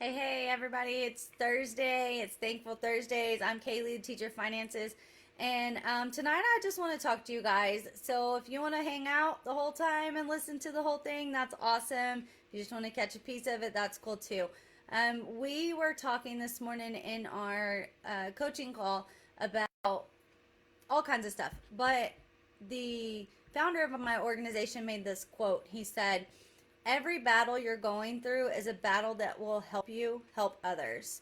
Hey, everybody, it's Thursday. It's Thankful Thursdays. I'm Kaylee, the teacher of finances. And tonight I just want to talk to you guys. So if you want to hang out the whole time and listen to the whole thing, that's awesome. If you just want to catch a piece of it, that's cool too. We were talking this morning in our coaching call about all kinds of stuff. But the founder of my organization made this quote. He said, every battle you're going through is a battle that will help you help others.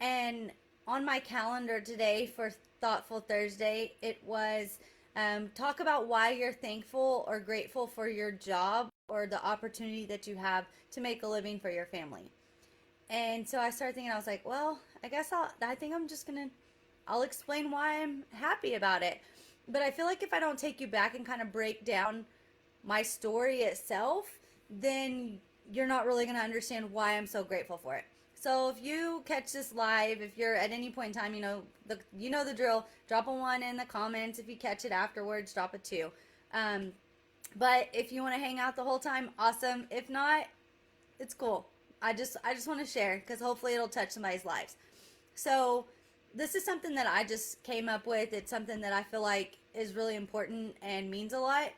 And on my calendar today for Thoughtful Thursday, it was talk about why you're thankful or grateful for your job or the opportunity that you have to make a living for your family. And so I started thinking, I was like, well, I think I'm just going to, I'll explain why I'm happy about it. But I feel like if I don't take you back and kind of break down my story itself, then you're not really going to understand why I'm so grateful for it. So if you catch this live, if you're at any point in time, you know the drill. Drop a 1 in the comments. If you catch it afterwards, drop a 2. But if you want to hang out the whole time, awesome. If not, it's cool. I just want to share because hopefully it'll touch somebody's lives. So this is something that I just came up with. It's something that I feel like is really important and means a lot.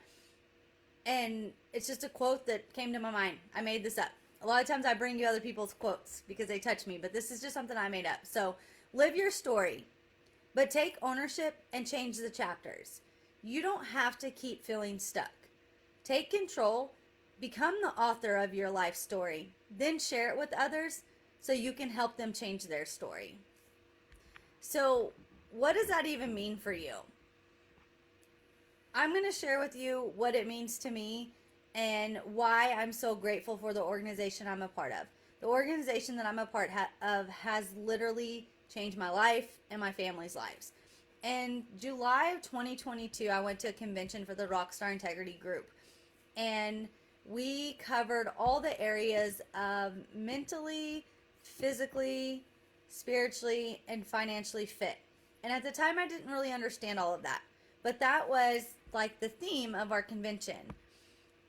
And it's just a quote that came to my mind. I made this up. A lot of times I bring you other people's quotes because they touch me, but this is just something I made up. So live your story, but take ownership and change the chapters. You don't have to keep feeling stuck. Take control, become the author of your life story, then share it with others so you can help them change their story. So, what does that even mean for you? I'm going to share with you what it means to me and why I'm so grateful for the organization I'm a part of. The organization that I'm a part of has literally changed my life and my family's lives. In July of 2022, I went to a convention for the Rockstar Integrity Group, and we covered all the areas of mentally, physically, spiritually, and financially fit. And at the time, I didn't really understand all of that. But that was like the theme of our convention.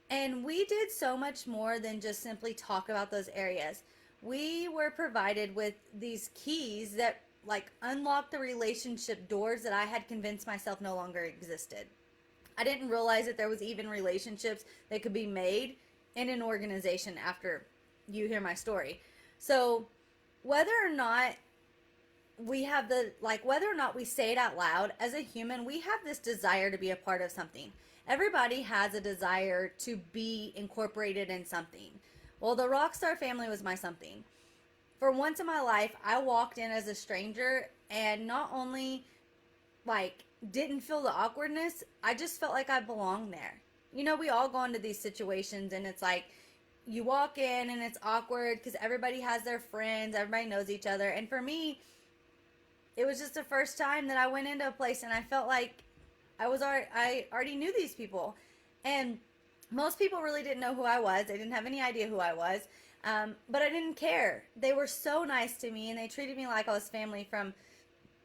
And we did so much more than just simply talk about those areas. We were provided with these keys that like unlocked the relationship doors that I had convinced myself no longer existed. I didn't realize that there was even relationships that could be made in an organization after you hear my story. So whether or not whether or not we say it out loud, as a human, we have this desire to be a part of something. Everybody has a desire to be incorporated in something. Well, the Rockstar family was my something. For once in my life, I walked in as a stranger and not only like didn't feel the awkwardness, I just felt like I belonged there. We all go into these situations and it's like you walk in and it's awkward because everybody has their friends, everybody knows each other. And for me, it was just the first time that I went into a place and I felt like I already knew these people. And most people really didn't know who I was. They didn't have any idea who I was. But I didn't care. They were so nice to me and they treated me like I was family from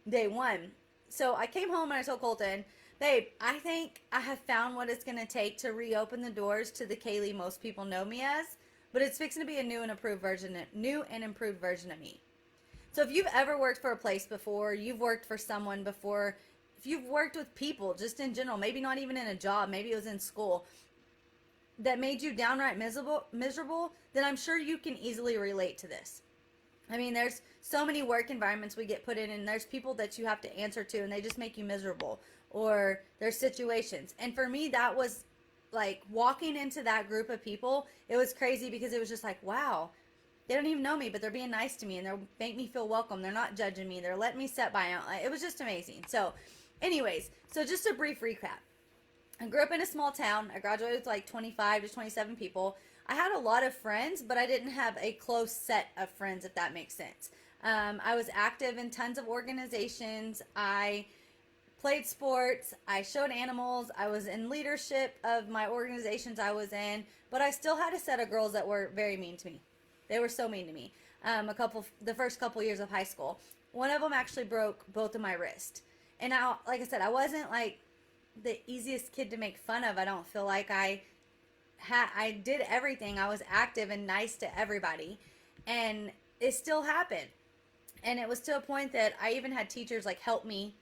day one. So I came home and I told Colton, babe, I think I have found what it's going to take to reopen the doors to the Kaylee most people know me as, but it's fixing to be a new and improved version of me. So if you've ever worked for a place before, you've worked for someone before, if you've worked with people just in general, maybe not even in a job, maybe it was in school, that made you downright miserable, then I'm sure you can easily relate to this. I mean, there's so many work environments we get put in, and there's people that you have to answer to, and they just make you miserable. Or there's situations. And for me, that was like walking into that group of people, it was crazy because it was just like, wow, they don't even know me, but they're being nice to me and they'll make me feel welcome. They're not judging me. They're letting me set by out. It was just amazing. So anyways, so just a brief recap. I grew up in a small town. I graduated with like 25 to 27 people. I had a lot of friends, but I didn't have a close set of friends, if that makes sense. I was active in tons of organizations. I played sports. I showed animals. I was in leadership of my organizations I was in, but I still had a set of girls that were very mean to me. They were so mean to me. The first couple years of high school, one of them actually broke both of my wrists. And now, like I said, I wasn't like the easiest kid to make fun of. I don't feel like I did everything. I was active and nice to everybody. And it still happened. And it was to a point that I even had teachers like help me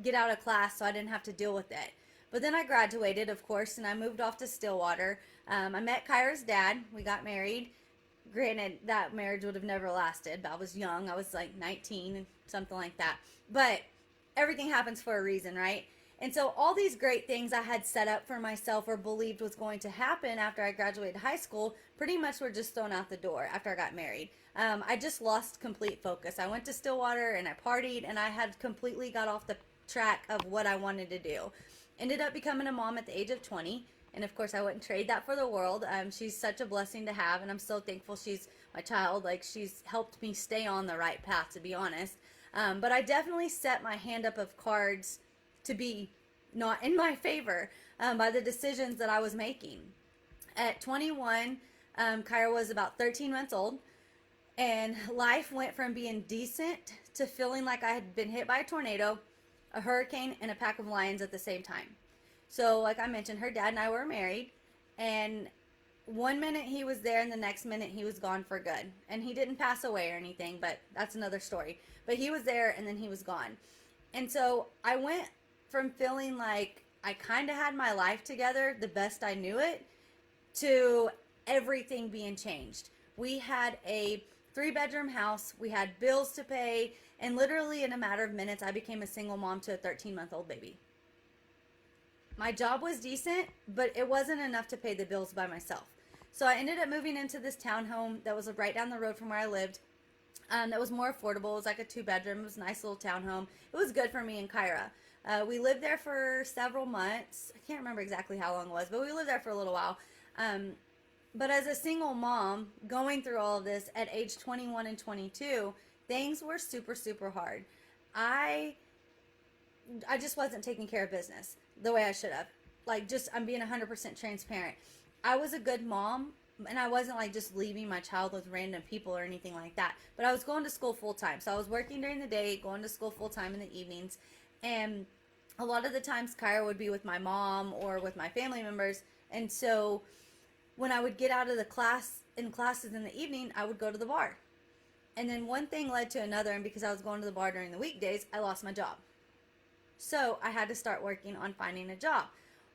get out of class so I didn't have to deal with it. But then I graduated, of course, and I moved off to Stillwater. I met Kyra's dad. We got married. Granted, that marriage would have never lasted. But I was young. I was like 19 and something like that. But everything happens for a reason, right? And so all these great things I had set up for myself or believed was going to happen after I graduated high school pretty much were just thrown out the door after I got married. I just lost complete focus. I went to Stillwater and I partied and I had completely got off the track of what I wanted to do. Ended up becoming a mom at the age of 20. And of course, I wouldn't trade that for the world. She's such a blessing to have, and I'm so thankful she's my child. Like, she's helped me stay on the right path, to be honest. But I definitely set my hand up of cards to be not in my favor by the decisions that I was making. At 21, Kyra was about 13 months old, and life went from being decent to feeling like I had been hit by a tornado, a hurricane, and a pack of lions at the same time. So, like I mentioned, her dad and I were married, and one minute he was there and the next minute he was gone for good. And he didn't pass away or anything, but that's another story. But he was there and then he was gone. And so I went from feeling like I kind of had my life together the best I knew it to everything being changed. We had a 3-bedroom house, we had bills to pay, and literally in a matter of minutes I became a single mom to a 13-month-old baby. My job was decent, but it wasn't enough to pay the bills by myself. So I ended up moving into this townhome that was right down the road from where I lived. That was more affordable. It was like a 2-bedroom. It was a nice little townhome. It was good for me and Kyra. We lived there for several months. I can't remember exactly how long it was, but we lived there for a little while. But as a single mom, going through all of this at age 21 and 22, things were super, super hard. I just wasn't taking care of business the way I should have. Like, just, I'm being 100% transparent. I was a good mom, and I wasn't like just leaving my child with random people or anything like that. But I was going to school full time. So I was working during the day, going to school full time in the evenings. And a lot of the times Kyra would be with my mom or with my family members. And so when I would get out of the classes in the evening, I would go to the bar. And then one thing led to another, and because I was going to the bar during the weekdays, I lost my job. So I had to start working on finding a job.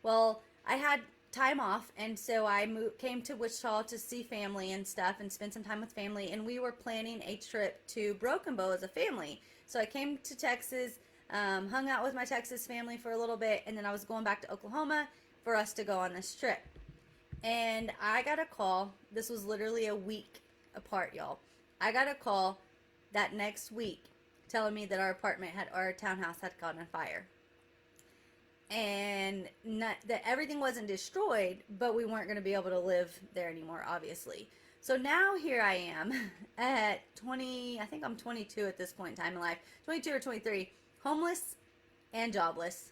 Well, I had time off, and so I came to Wichita to see family and stuff and spend some time with family, and we were planning a trip to Broken Bow as a family. So I came to Texas, hung out with my Texas family for a little bit, and then I was going back to Oklahoma for us to go on this trip. And I got a call. This was literally a week apart, y'all. I got a call that next week telling me that our townhouse had caught on fire. And that everything wasn't destroyed, but we weren't going to be able to live there anymore, obviously. So now here I am at 20, I think I'm 22 at this point in time in life, 22 or 23, homeless and jobless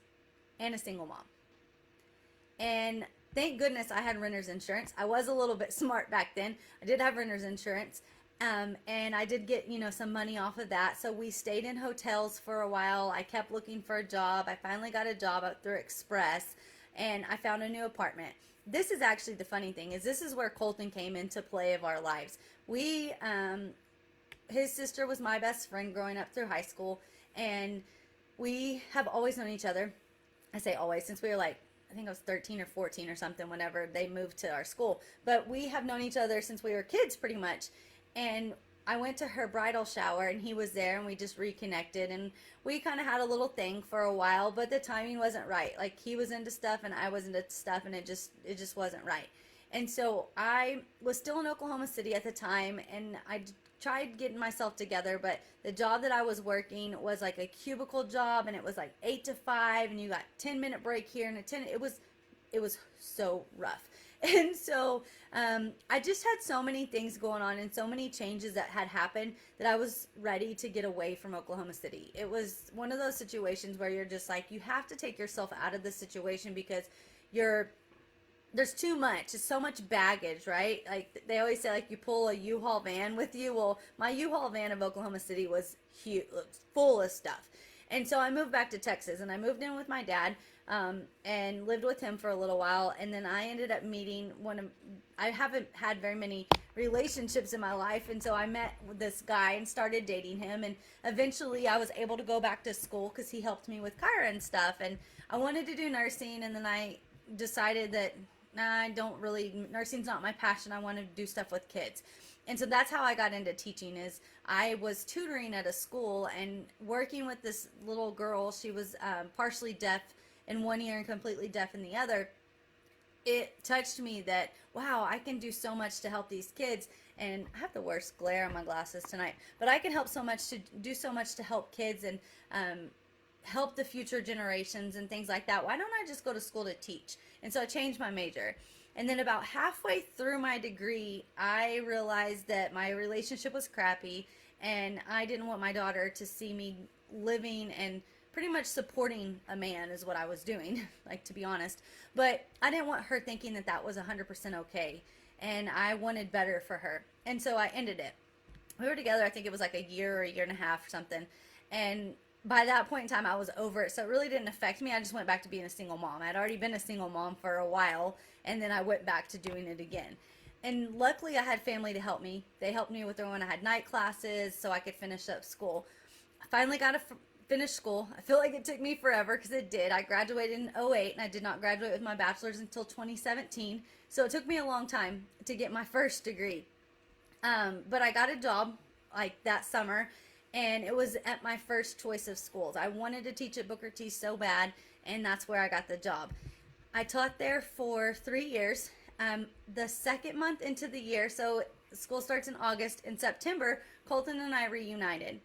and a single mom. And thank goodness I had renter's insurance. I was a little bit smart back then. I did have renter's insurance. And I did get, some money off of that. So we stayed in hotels for a while. I kept looking for a job. I finally got a job out through Express, and I found a new apartment. This is actually the funny thing, is this is where Colton came into play of our lives. His sister was my best friend growing up through high school, and we have always known each other. I say always, since we were like, I think I was 13 or 14 or something whenever they moved to our school. But we have known each other since we were kids pretty much. And I went to her bridal shower, and he was there, and we just reconnected, and we kind of had a little thing for a while, but the timing wasn't right. Like, he was into stuff and I was into stuff, and it just wasn't right. And so I was still in Oklahoma City at the time, and I tried getting myself together, but the job that I was working was like a cubicle job, and it was like 8 to 5, and you got 10-minute break here and it was so rough. And so I just had so many things going on and so many changes that had happened that I was ready to get away from Oklahoma City. It was one of those situations where you're just like, you have to take yourself out of the situation because there's too much. It's so much baggage, right? Like they always say, like you pull a U-Haul van with you. Well, my U-Haul van of Oklahoma City was huge, full of stuff. And so I moved back to Texas, and I moved in with my dad and lived with him for a little while. And then I ended up meeting I haven't had very many relationships in my life. And so I met this guy and started dating him. And eventually I was able to go back to school because he helped me with Kyra and stuff. And I wanted to do nursing. And then I decided that, nah, I don't really, nursing's not my passion. I want to do stuff with kids. And so that's how I got into teaching. Is I was tutoring at a school and working with this little girl. She was partially deaf in one ear and completely deaf in the other. It touched me that, wow, I can do so much to help these kids. And I have the worst glare on my glasses tonight, but I can help so much to do so much to help kids and help the future generations and things like that. Why don't I just go to school to teach? And so I changed my major. And then about halfway through my degree, I realized that my relationship was crappy and I didn't want my daughter to see me living and pretty much supporting a man is what I was doing, like, to be honest. But I didn't want her thinking that that was 100% okay. And I wanted better for her. And so I ended it. We were together, I think it was like a year or a year and a half or something. And by that point in time, I was over it. So it really didn't affect me. I just went back to being a single mom. I'd already been a single mom for a while. And then I went back to doing it again. And luckily, I had family to help me. They helped me with when I had night classes so I could finish up school. I finally got to finish school. I feel like it took me forever because it did. I graduated in 2008 and I did not graduate with my bachelor's until 2017. So it took me a long time to get my first degree. But I got a job like that summer, and it was at my first choice of schools. I wanted to teach at Booker T so bad, and that's where I got the job. I taught there for 3 years. The second month into the year, so school starts in August, in September, Colton and I reunited.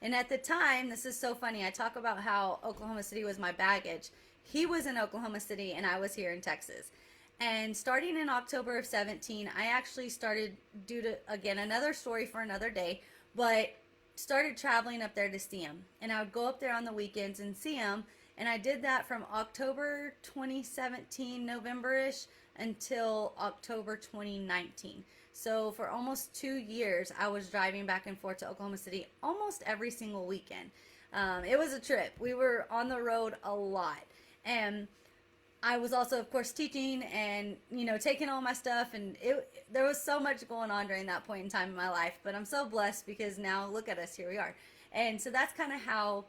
And at the time, this is so funny, I talk about how Oklahoma City was my baggage. He was in Oklahoma City and I was here in Texas. And starting in October of 17, I actually started, due to, again, another story for another day, but started traveling up there to see him. And I would go up there on the weekends and see him. And I did that from October 2017, November-ish, until October 2019. So for almost 2 years, I was driving back and forth to Oklahoma City almost every single weekend. It was a trip. We were on the road a lot. And I was also, of course, teaching and, taking all my stuff. And there was so much going on during that point in time in my life. But I'm so blessed because now look at us, here we are. And so that's kind of how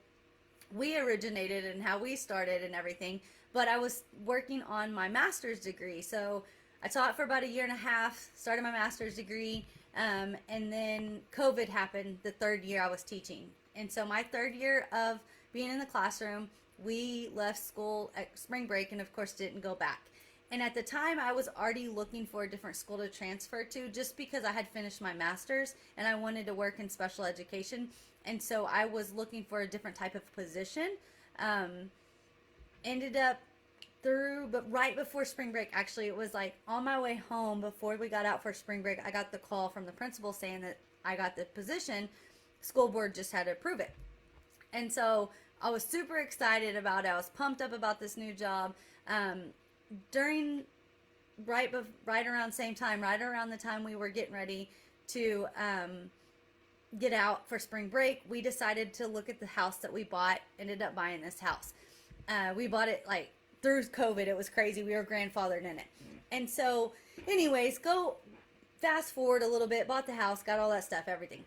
we originated and how we started and everything. But I was working on my master's degree. So I taught for about a year and a half, started my master's degree, and then COVID happened the third year I was teaching. And so my third year of being in the classroom, we left school at spring break and of course didn't go back. And at the time I was already looking for a different school to transfer to just because I had finished my master's and I wanted to work in special education. And so I was looking for a different type of position. Ended up but right before spring break, actually, it was like on my way home before we got out for spring break, I got the call from the principal saying that I got the position. School board just had to approve it. And so I was super excited about it. I was pumped up about this new job. Right around the same time, right around the time we were getting ready to get out for spring break, we decided to look at the house that we bought. Ended up buying this house. We bought it like through COVID. It was crazy. We were grandfathered in it. And so anyways, go fast forward a little bit, bought the house, got all that stuff, everything.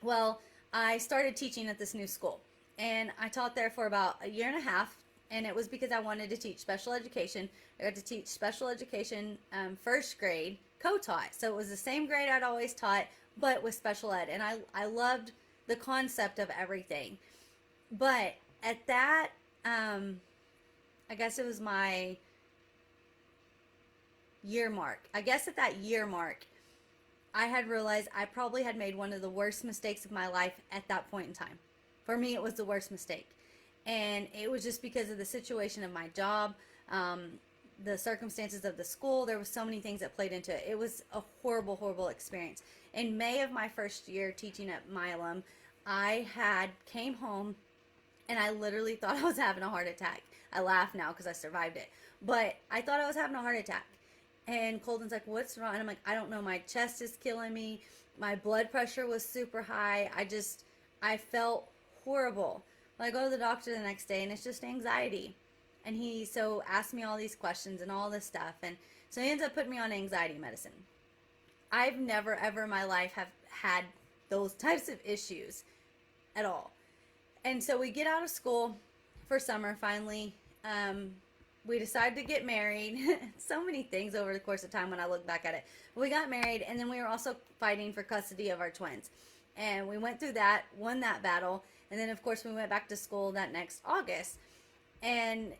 Well, I started teaching at this new school and I taught there for about a year and a half. And it was because I wanted to teach special education. I got to teach special education first grade, co-taught. So it was the same grade I'd always taught, but with special ed. And I loved the concept of everything. But at that, I guess it was my year mark. I guess at that year mark, I had realized I probably had made one of the worst mistakes of my life at that point in time. For me, it was the worst mistake. And it was just because of the situation of my job, the circumstances of the school. There were so many things that played into it. It was a horrible, horrible experience. In May of my first year teaching at Milam, I came home and I literally thought I was having a heart attack. I laugh now because I survived it. But I thought I was having a heart attack. And Colton's like, what's wrong? And I'm like, I don't know. My chest is killing me. My blood pressure was super high. I felt horrible. Well, I go to the doctor the next day and it's just anxiety. And he asked me all these questions and all this stuff. And so he ends up putting me on anxiety medicine. I've never ever in my life have had those types of issues at all. And so we get out of school for summer finally. We decided to get married. So many things over the course of time when I look back at it. We got married, and then we were also fighting for custody of our twins. And we went through that, won that battle, and then of course we went back to school that next August. And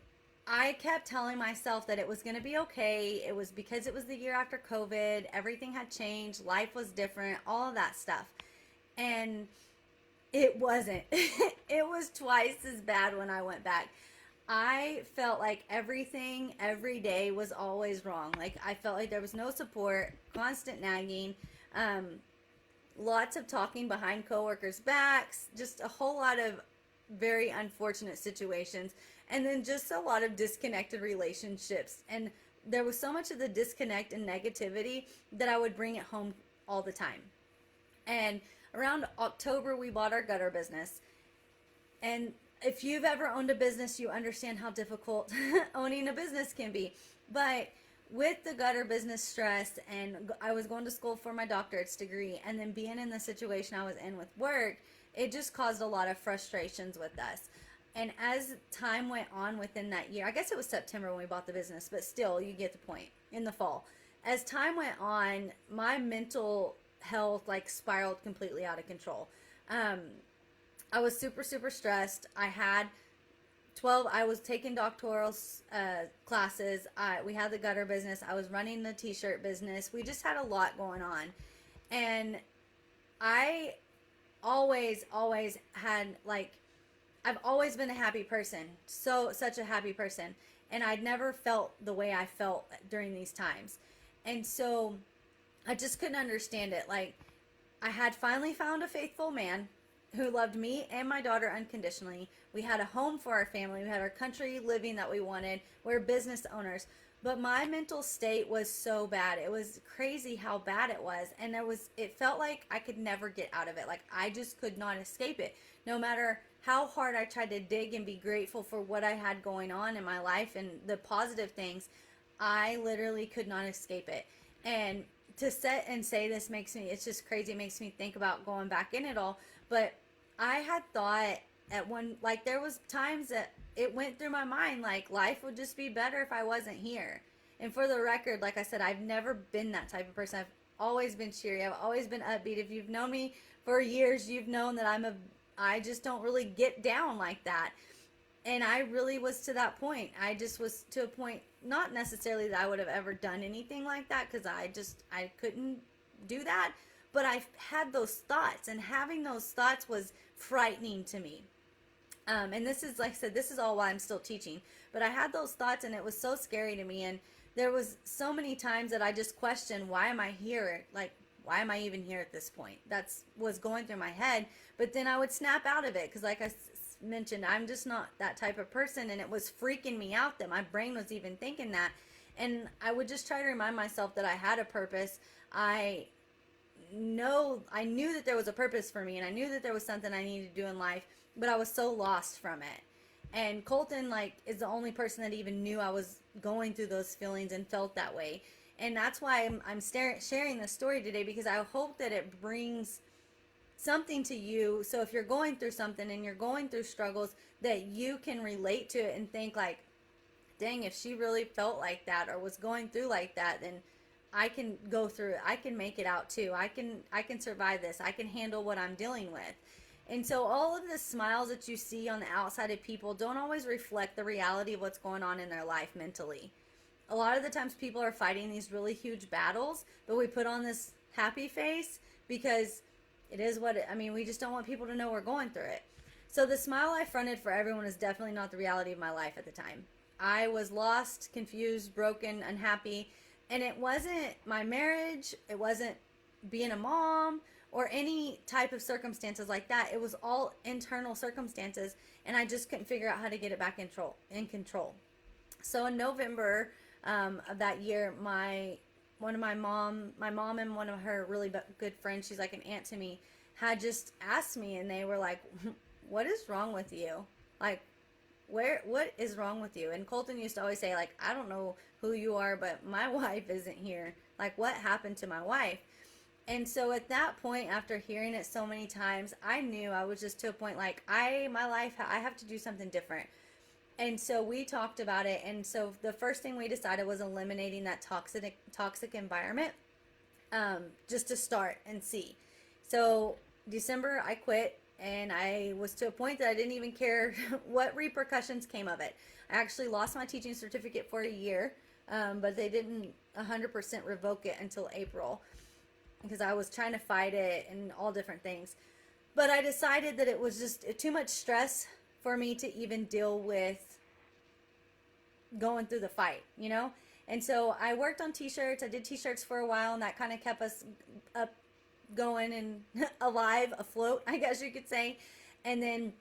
I kept telling myself that it was going to be okay. It was because it was the year after COVID. Everything had changed. Life was different. All of that stuff. And it wasn't. It was twice as bad when I went back. I felt like everything every day was always wrong. Like I felt like there was no support, constant nagging, lots of talking behind coworkers' backs, just a whole lot of very unfortunate situations, and then just a lot of disconnected relationships. And there was so much of the disconnect and negativity that I would bring it home all the time. And around October, we bought our gutter business. And if you've ever owned a business, you understand how difficult owning a business can be. But with the gutter business stress, and I was going to school for my doctorate's degree, and then being in the situation I was in with work, it just caused a lot of frustrations with us. And as time went on within that year, I guess it was September when we bought the business, but still, you get the point, in the fall. As time went on, my mental health like spiraled completely out of control. I was super, super stressed. I was taking doctoral classes. We had the gutter business. I was running the t-shirt business. We just had a lot going on. And I always had I've always been a happy person. Such a happy person. And I'd never felt the way I felt during these times. And so I just couldn't understand it. Like, I had finally found a faithful man who loved me and my daughter unconditionally. We had a home for our family. We had our country living that we wanted. We're business owners. But my mental state was so bad. It was crazy how bad it was. And it felt like I could never get out of it. Like I just could not escape it. No matter how hard I tried to dig and be grateful for what I had going on in my life and the positive things, I literally could not escape it. And to sit and say this it's just crazy. It makes me think about going back in it all. But I had thought there was times that it went through my mind, like life would just be better if I wasn't here. And for the record, like I said, I've never been that type of person. I've always been cheery. I've always been upbeat. If you've known me for years, you've known that I just don't really get down like that. And I really was to that point. I just was to a point, not necessarily that I would have ever done anything like that, because I couldn't do that. But I had those thoughts, and having those thoughts was frightening to me. And this is, like I said, this is all while I'm still teaching. But I had those thoughts, and it was so scary to me. And there was so many times that I just questioned, why am I here? Like, why am I even here at this point? That's was going through my head. But then I would snap out of it, because like I mentioned, I'm just not that type of person. And it was freaking me out that my brain was even thinking that. And I would just try to remind myself that I had a purpose. I knew that there was a purpose for me, and I knew that there was something I needed to do in life, but I was so lost from it. And Colton is the only person that even knew I was going through those feelings and felt that way. And that's why I'm sharing this story today, because I hope that it brings something to you. So if you're going through something and you're going through struggles, that you can relate to it and think like, dang, if she really felt like that or was going through like that, then I can go through it. I can make it out too. I can survive this. I can handle what I'm dealing with. And so all of the smiles that you see on the outside of people don't always reflect the reality of what's going on in their life mentally. A lot of the times people are fighting these really huge battles, but we put on this happy face because it is we just don't want people to know we're going through it. So the smile I fronted for everyone is definitely not the reality of my life at the time. I was lost, confused, broken, unhappy. And it wasn't my marriage, it wasn't being a mom, or any type of circumstances like that. It was all internal circumstances, and I just couldn't figure out how to get it back in control. So in November of that year, my mom and one of her really good friends, she's like an aunt to me, had just asked me, and they were like, "What is wrong with you? Like, what is wrong with you?" And Colton used to always say, like, "I don't know who you are, but my wife isn't here. Like, what happened to my wife?" And so at that point, after hearing it so many times, I knew I was just to a point like my life, I have to do something different. And so we talked about it. And so the first thing we decided was eliminating that toxic environment, just to start and see. So December, I quit, and I was to a point that I didn't even care what repercussions came of it. I actually lost my teaching certificate for a year, but they didn't 100% revoke it until April because I was trying to fight it and all different things. But I decided that it was just too much stress for me to even deal with going through the fight, you know? And so I worked on t-shirts. I did t-shirts for a while, and that kind of kept us up, going and alive, afloat, I guess you could say. And then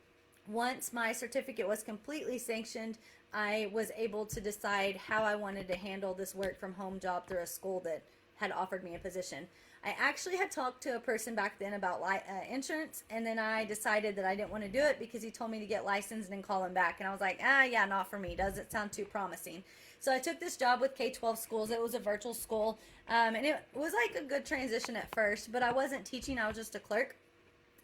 once my certificate was completely sanctioned, I was able to decide how I wanted to handle this work from home job through a school that had offered me a position. I actually had talked to a person back then about insurance, and then I decided that I didn't want to do it because he told me to get licensed and then call him back. And I was like, yeah, not for me. Doesn't sound too promising. So I took this job with K-12 schools. It was a virtual school, and it was like a good transition at first, but I wasn't teaching. I was just a clerk,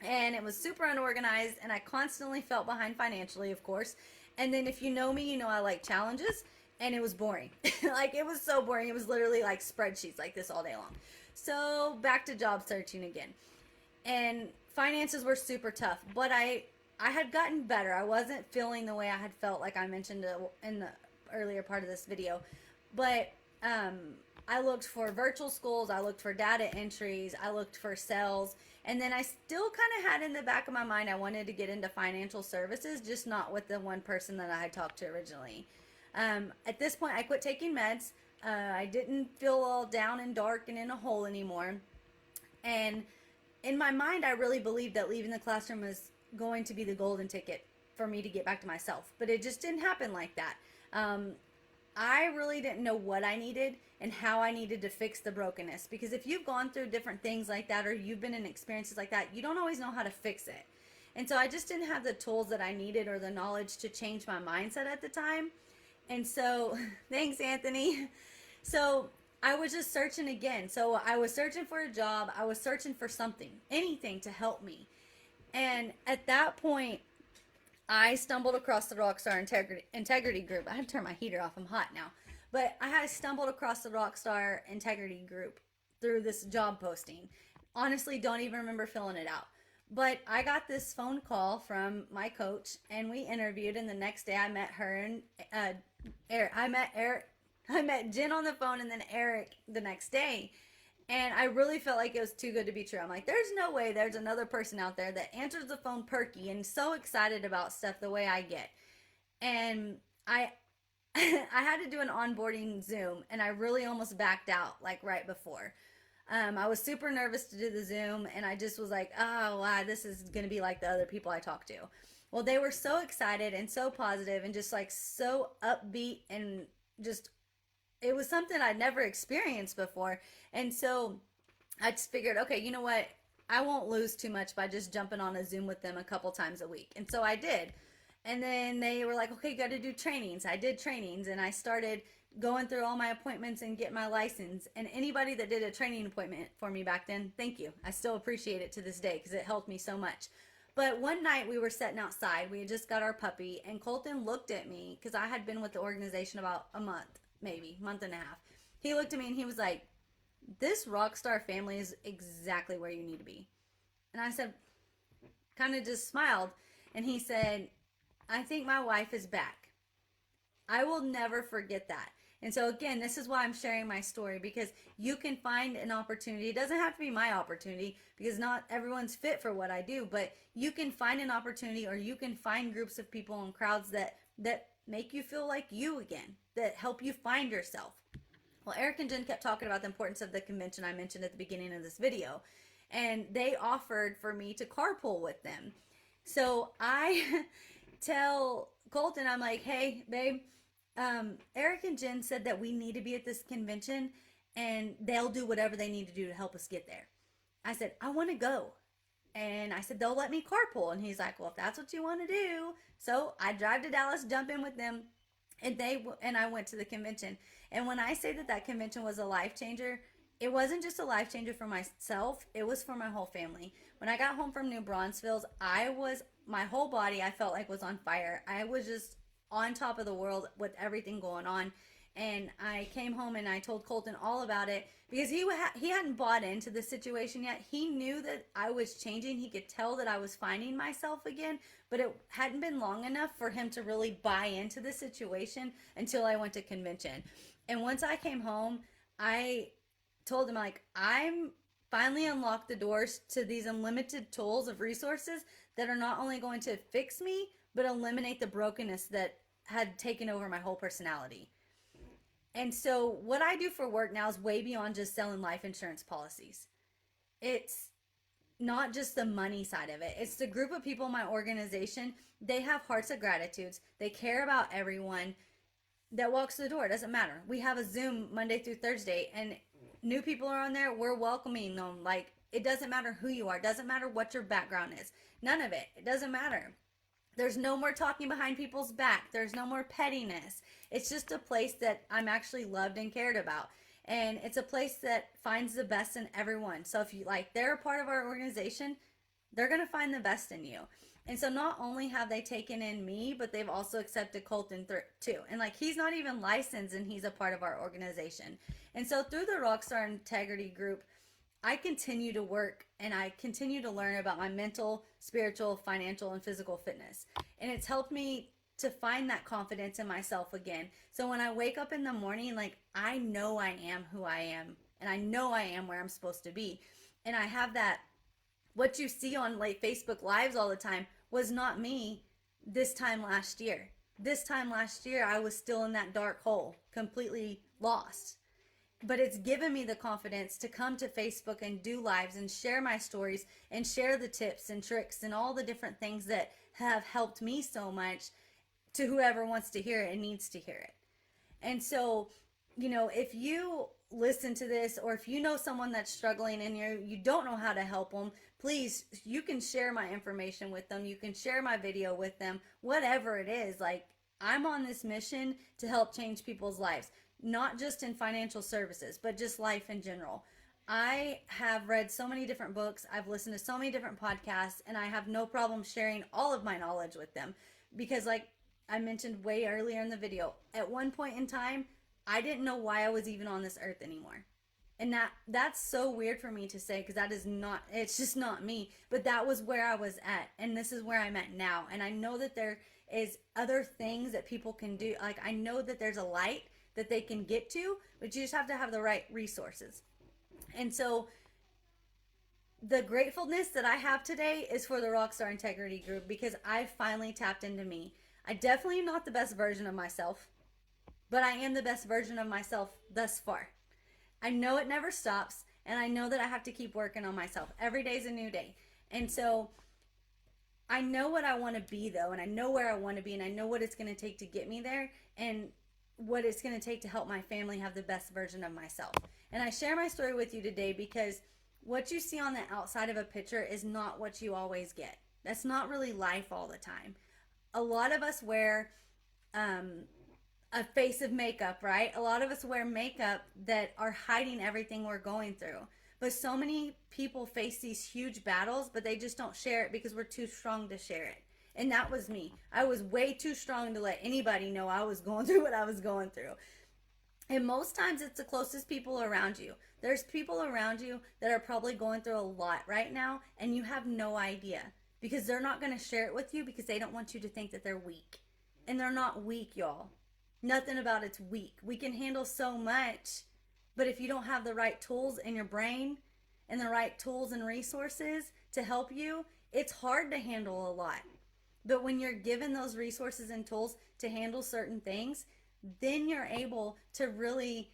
and it was super unorganized, and I constantly felt behind financially, of course. And then if you know me, you know I like challenges, and it was boring. Like, it was so boring. It was literally like spreadsheets like this all day long. So back to job searching again. And finances were super tough, but I had gotten better. I wasn't feeling the way I had felt, like I mentioned in the earlier part of this video. But I looked for virtual schools, I looked for data entries, I looked for sales, and then I still kind of had in the back of my mind I wanted to get into financial services, just not with the one person that I had talked to originally. At this point, I quit taking meds. I didn't feel all down and dark and in a hole anymore. And in my mind, I really believed that leaving the classroom was going to be the golden ticket for me to get back to myself. But it just didn't happen like that. I really didn't know what I needed and how I needed to fix the brokenness. Because if you've gone through different things like that, or you've been in experiences like that, you don't always know how to fix it. And so I just didn't have the tools that I needed or the knowledge to change my mindset at the time. And so, thanks, Anthony. So I was just searching again. So I was searching for a job. I was searching for something, anything to help me. And at that point, I stumbled across the Rockstar Integrity Group. I had to turn my heater off. I'm hot now. But I had stumbled across the Rockstar Integrity Group through this job posting. Honestly, don't even remember filling it out. But I got this phone call from my coach, and we interviewed. And the next day, I met her and Eric. I met Jen on the phone, and then Eric the next day. And I really felt like it was too good to be true. I'm like, there's no way there's another person out there that answers the phone perky and so excited about stuff the way I get. And I I had to do an onboarding Zoom, and I really almost backed out like right before. I was super nervous to do the Zoom, and I just was like, oh, wow, this is going to be like the other people I talked to. Well, they were so excited and so positive and just like so upbeat, and just, it was something I'd never experienced before. And so I just figured, okay, you know what? I won't lose too much by just jumping on a Zoom with them a couple times a week. And so I did. And then they were like, okay, you got to do trainings. I did trainings, and I started going through all my appointments and get my license. And anybody that did a training appointment for me back then, thank you. I still appreciate it to this day because it helped me so much. But one night we were sitting outside. We had just got our puppy, and Colton looked at me because I had been with the organization about a month, maybe month and a half. He looked at me and he was like, this Rockstar family is exactly where you need to be. And I said, kind of just smiled. And he said, I think my wife is back. I will never forget that. And so again, this is why I'm sharing my story, because you can find an opportunity. It doesn't have to be my opportunity because not everyone's fit for what I do, but you can find an opportunity, or you can find groups of people and crowds that make you feel like you again, that help you find yourself. Well, Eric and Jen kept talking about the importance of the convention I mentioned at the beginning of this video, and they offered for me to carpool with them. So I tell Colton, I'm like, hey, babe, Eric and Jen said that we need to be at this convention, and they'll do whatever they need to do to help us get there. I said, I want to go. And I said, they'll let me carpool. And he's like, well, if that's what you want to do. So I drive to Dallas, jump in with them, and I went to the convention. And when I say that convention was a life changer, it wasn't just a life changer for myself, it was for my whole family. When I got home from New Braunfels, my whole body, I felt like was on fire. I was just on top of the world with everything going on. And I came home and I told Colton all about it because he hadn't bought into the situation yet. He knew that I was changing. He could tell that I was finding myself again, but it hadn't been long enough for him to really buy into the situation until I went to convention. And once I came home, I told him, like, I'm finally unlocked the doors to these unlimited tools of resources that are not only going to fix me, but eliminate the brokenness that had taken over my whole personality. And so what I do for work now is way beyond just selling life insurance policies. It's not just the money side of it. It's the group of people in my organization. They have hearts of gratitudes. They care about everyone that walks through the door. It doesn't matter. We have a Zoom Monday through Thursday, and new people are on there. We're welcoming them. Like, it doesn't matter who you are. It doesn't matter what your background is. None of it. It doesn't matter. There's no more talking behind people's back. There's no more pettiness. It's just a place that I'm actually loved and cared about. And it's a place that finds the best in everyone. So if you like, they're a part of our organization, they're going to find the best in you. And so not only have they taken in me, but they've also accepted Colton too. And like, he's not even licensed and he's a part of our organization. And so through the Rockstar Integrity Group, I continue to work and I continue to learn about my mental, spiritual, financial, and physical fitness. And it's helped me to find that confidence in myself again. So when I wake up in the morning, like, I know I am who I am and I know I am where I'm supposed to be. And I have that, what you see on like Facebook Lives all the time was not me this time last year. This time last year, I was still in that dark hole, completely lost. But it's given me the confidence to come to Facebook and do lives and share my stories and share the tips and tricks and all the different things that have helped me so much to whoever wants to hear it and needs to hear it. And so, you know, if you listen to this or if you know someone that's struggling and you don't know how to help them, please, you can share my information with them. You can share my video with them, whatever it is. Like, I'm on this mission to help change people's lives. Not just in financial services, but just life in general. I have read so many different books. I've listened to so many different podcasts, and I have no problem sharing all of my knowledge with them. Because like I mentioned way earlier in the video, at one point in time, I didn't know why I was even on this earth anymore. And that's so weird for me to say because that is not, it's just not me. But that was where I was at. And this is where I'm at now. And I know that there is other things that people can do. Like, I know that there's a light that they can get to, but you just have to have the right resources. And so the gratefulness that I have today is for the Rockstar Integrity Group because I finally tapped into me. I definitely am not the best version of myself, but I am the best version of myself thus far. I know it never stops, and I know that I have to keep working on myself. Every day is a new day. And so I know what I want to be, though, and I know where I want to be, and I know what it's going to take to get me there. And what it's going to take to help my family have the best version of myself. And I share my story with you today because what you see on the outside of a picture is not what you always get. That's not really life all the time. A lot of us wear a face of makeup, right? A lot of us wear makeup that are hiding everything we're going through. But so many people face these huge battles, but they just don't share it because we're too strong to share it. And that was me. I was way too strong to let anybody know I was going through what I was going through. And most times it's the closest people around you. There's people around you that are probably going through a lot right now, and you have no idea because they're not going to share it with you because they don't want you to think that they're weak. And they're not weak, y'all. Nothing about it's weak. We can handle so much, but if you don't have the right tools in your brain and the right tools and resources to help you, it's hard to handle a lot. But when you're given those resources and tools to handle certain things, then you're able to really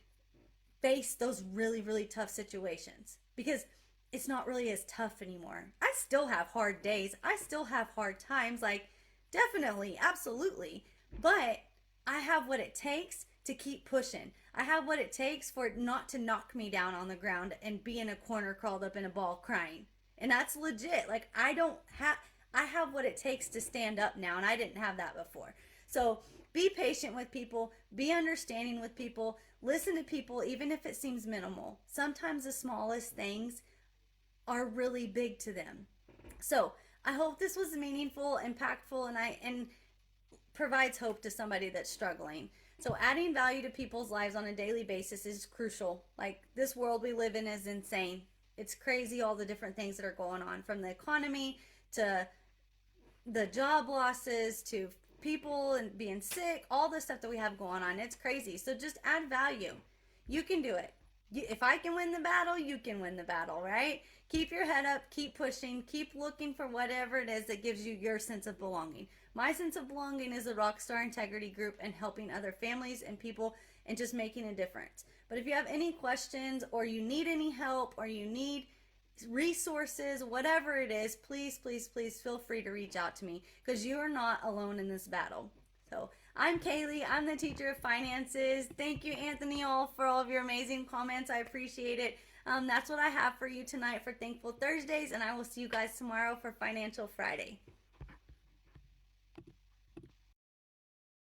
face those really, really tough situations because it's not really as tough anymore. I still have hard days. I still have hard times, like definitely, absolutely. But I have what it takes to keep pushing. I have what it takes for it not to knock me down on the ground and be in a corner curled up in a ball crying. And that's legit. Like, I have what it takes to stand up now, and I didn't have that before. So be patient with people, be understanding with people, listen to people, even if it seems minimal. Sometimes the smallest things are really big to them. So I hope this was meaningful, impactful, and provides hope to somebody that's struggling. So adding value to people's lives on a daily basis is crucial. Like, this world we live in is insane. It's crazy, all the different things that are going on, from the economy to the job losses to people and being sick, all the stuff that we have going on. It's crazy. So just add value. You can do it. If I can win the battle, you can win the battle, right? Keep your head up, keep pushing, keep looking for whatever it is that gives you your sense of belonging. My sense of belonging is the Rockstar Integrity Group and helping other families and people and just making a difference. But if you have any questions, or you need any help, or you need resources, whatever it is, please, please, please feel free to reach out to me, because you are not alone in this battle. So I'm Kaylee. I'm the teacher of finances. Thank you, Anthony, all for all of your amazing comments. I appreciate it. That's what I have for you tonight for Thankful Thursdays, and I will see you guys tomorrow for Financial Friday.